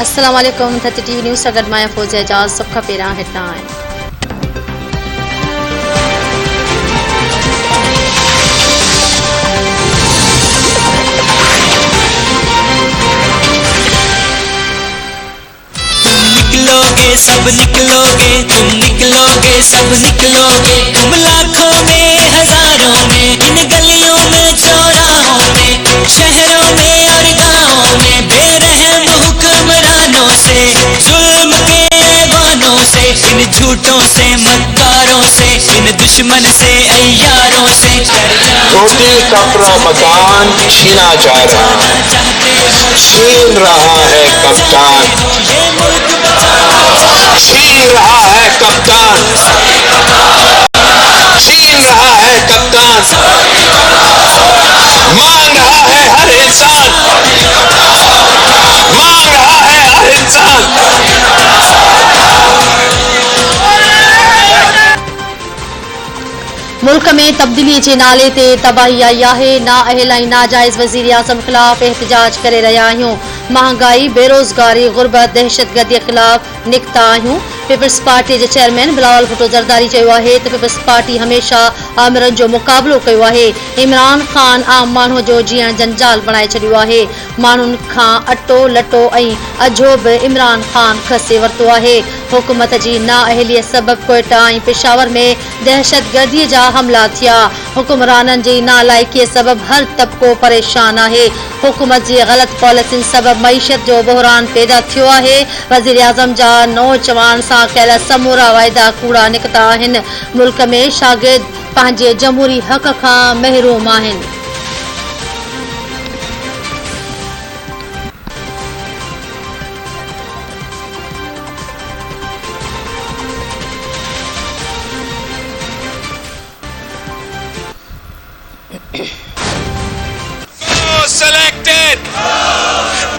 अस्सलाम वालेकुम। Thirty TV news सां गॾु मां फ़ौज़िया एजाज़। सभ खां पहिरियां हेडलाइन। निकलोगे सब निकलोगे, तुम निकलोगे सब निकलोगे। तुम लाखों में हजारों में, इन गलियों में चौराहों में, शहरों में और गाँवों में, बेरहम हुक्मरानों से, जुल्म के ऐवानों से, इन झूठों से, मक्कारों से, इन दुश्मन से, अय्यारों से। रोटी कपड़ा मकान छीना जा रहा, छीन रहा है कप्तान, छीन रहा है कप्तान, छीन रहा है कप्तान, मांग रहा है हर इंसान, मांग रहा है हर इंसान। मुल्क में तब्दीली के नाले ते तबाही आई है। नाअहल ऐं नाजाइज़ वज़ीर आज़म खिलाफ़ एहतजाज करे रहिया आहियूं। महंगाई, बेरोज़गारी, गुरबत, दहशतगर्दी खिलाफ़ निकिता आहियूं। पीपल्स पार्टी के चेयरमैन बिलावल भुट्टो ज़रदारी चयो आहे त पीपल्स पार्टी हमेशह आमिरनि जो मुक़ाबिलो कयो आहे। इमरान ख़ान आम माण्हूअ जो जीअण जंजाल बणाए छॾियो आहे। माण्हुनि खां अटो लटो ऐं अझो बि इमरान ख़ान खसे वरितो आहे। हुकूमत जी नाअहलीअ सबबि कोयटा ऐं पेशावर में दहशतगर्दीअ जा हमला थिया। हुक्मराननि जी नालाइकीअ सबबि हर तबिको परेशान आहे। हुकूमत जी ग़लत पॉलिसियुनि सबबि मईशत जो बहरान पैदा थियो आहे। वज़ीर आज़म जा नौजवान सां कयल समूरा वाइदा कूड़ा निकिता आहिनि। मुल्क में शागिर्द पंहिंजे जमहूरी हक़ खां महरूम आहिनि।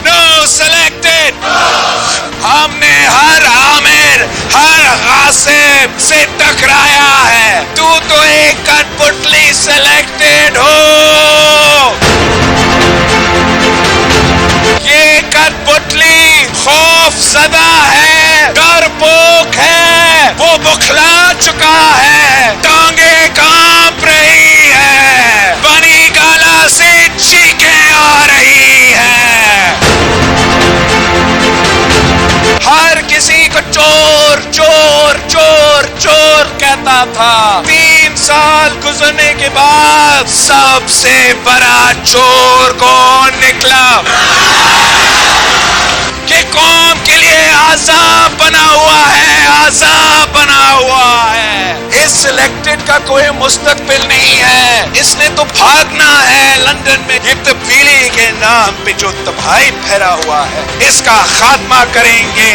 No selected. हमने हर आमिर, हर गासिब से टकराया है। तू तो एक कठपुतली सेलेक्टेड हो। ये कठपुतली खौफज़दा है, डरपोक है, वो बुखला चुका है, टांगे कांप रही है, बनी गाला से चीखें आ रही है। हर किसी को चोर चोर चोर चोर कहता था। 3 साल गुजरने के बाद सबसे बड़ा चोर कौन निकला? कि कौम के लिए आज़ाब बना हुआ है, आज़ाब बना हुआ है। इस सिलेक्टेड का कोई मुस्तकबिल नहीं है। इसने तो भागना है लंदन में। ये तब्दीली के नाम पे जो तबाही फैला हुआ है, इसका खात्मा करेंगे।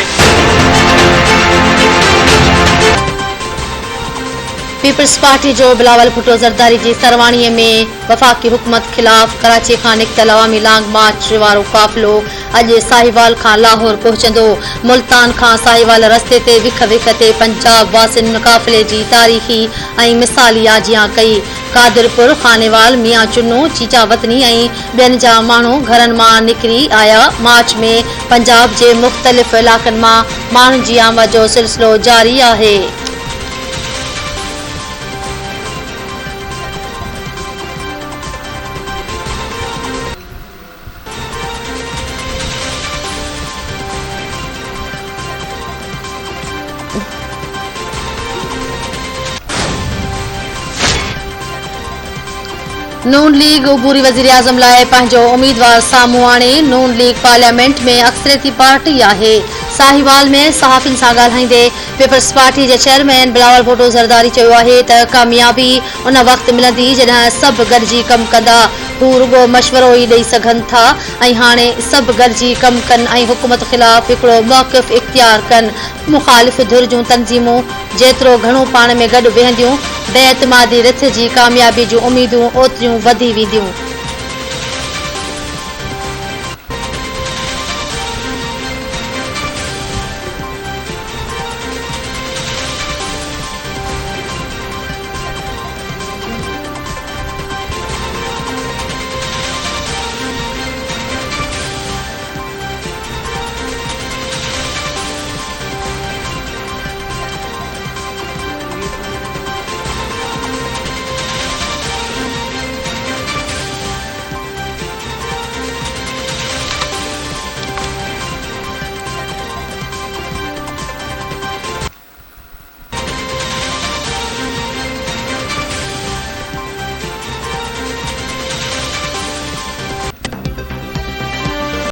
पीपल्स पार्टी जो बिलावल भुट्टो ज़रदारी जी सरवाणीअ में वफ़ाक़ी हुकूमत खिलाफ़ कराची खां निकितल अवामी लॉन्ग मार्च वारो काफ़िलो अॼु साहिवाल खां लाहौर पहुचंदो। मुल्तान खां साहिवाल रस्ते ते विख विख ते पंजाब वासियुनि काफ़िले जी तारीख़ी ऐं मिसाली आजियां कई। कादिरपुर, खानेवाल, मियां चुन्नू, चीचा वतनी ऐं ॿियनि जा माण्हू घरनि मां निकिरी आया। मार्च में पंजाब जे मुख़्तलिफ़ इलाक़नि मां माण्हुनि जी आमद जो सिलसिलो जारी आहे। नून लीग उबूरी वज़ीर आज़म लाइ पंहिंजो उम्मीदवार साम्हूं आणे। नून लीग पार्लियामेंट में अक्सरियती पार्टी आहे। साहिवाल में सहाफ़ियुनि सां ॻाल्हाईंदे पीपल्स पार्टी जे चेयरमैन बिलावल भुट्टो ज़रदारी चयो आहे त कामयाबी उन वक़्तु मिलंदी जॾहिं सभु गॾिजी कमु कंदा। हू रुॻो मशवरो ई ॾेई सघनि था ऐं हाणे सभु गॾिजी कमु कनि ऐं हुकूमत ख़िलाफ़ हिकिड़ो मौक़िफ़ इख़्तियार कनि। मुख़ालिफ़ धुर जूं तंज़ीमूं जेतिरो घणो पाण में गॾु वेहंदियूं, बेएतमादी रिथ जी कामयाबी जूं उमीदूं ओतिरियूं वधी वेंदियूं।